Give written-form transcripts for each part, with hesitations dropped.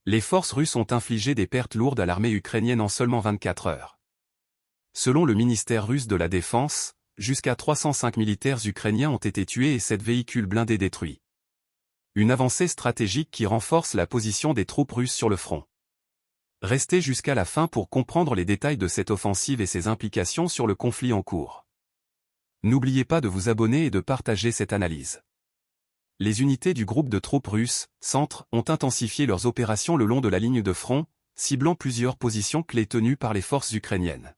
Les forces russes ont infligé des pertes lourdes à l'armée ukrainienne en seulement 24 heures. Selon le ministère russe de la Défense, jusqu'à 305 militaires ukrainiens ont été tués et 7 véhicules blindés détruits. Une avancée stratégique qui renforce la position des troupes russes sur le front. Restez jusqu'à la fin pour comprendre les détails de cette offensive et ses implications sur le conflit en cours. N'oubliez pas de vous abonner et de partager cette analyse. Les unités du groupe de troupes russes, Centre, ont intensifié leurs opérations le long de la ligne de front, ciblant plusieurs positions clés tenues par les forces ukrainiennes.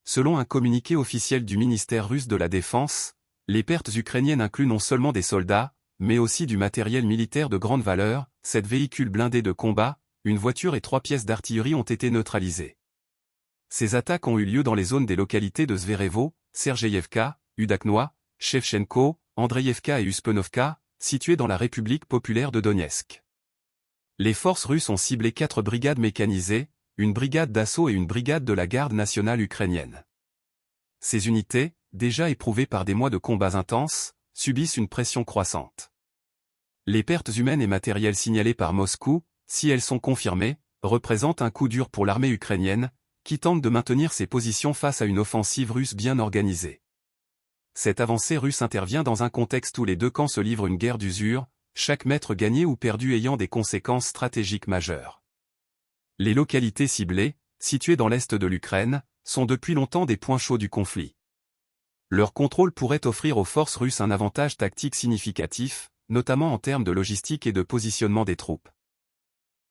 Selon un communiqué officiel du ministère russe de la Défense, les pertes ukrainiennes incluent non seulement des soldats, mais aussi du matériel militaire de grande valeur, 7 véhicules blindés de combat, une voiture et 3 pièces d'artillerie ont été neutralisées. Ces attaques ont eu lieu dans les zones des localités de Zverevo, Sergeyevka, Udaknoye, Shevchenko, Andreïevka et Uspenovka, situées dans la République populaire de Donetsk. Les forces russes ont ciblé 4 brigades mécanisées, une brigade d'assaut et une brigade de la garde nationale ukrainienne. Ces unités, déjà éprouvées par des mois de combats intenses, subissent une pression croissante. Les pertes humaines et matérielles signalées par Moscou, si elles sont confirmées, représentent un coup dur pour l'armée ukrainienne, qui tente de maintenir ses positions face à une offensive russe bien organisée. Cette avancée russe intervient dans un contexte où les deux camps se livrent une guerre d'usure, chaque mètre gagné ou perdu ayant des conséquences stratégiques majeures. Les localités ciblées, situées dans l'est de l'Ukraine, sont depuis longtemps des points chauds du conflit. Leur contrôle pourrait offrir aux forces russes un avantage tactique significatif, notamment en termes de logistique et de positionnement des troupes.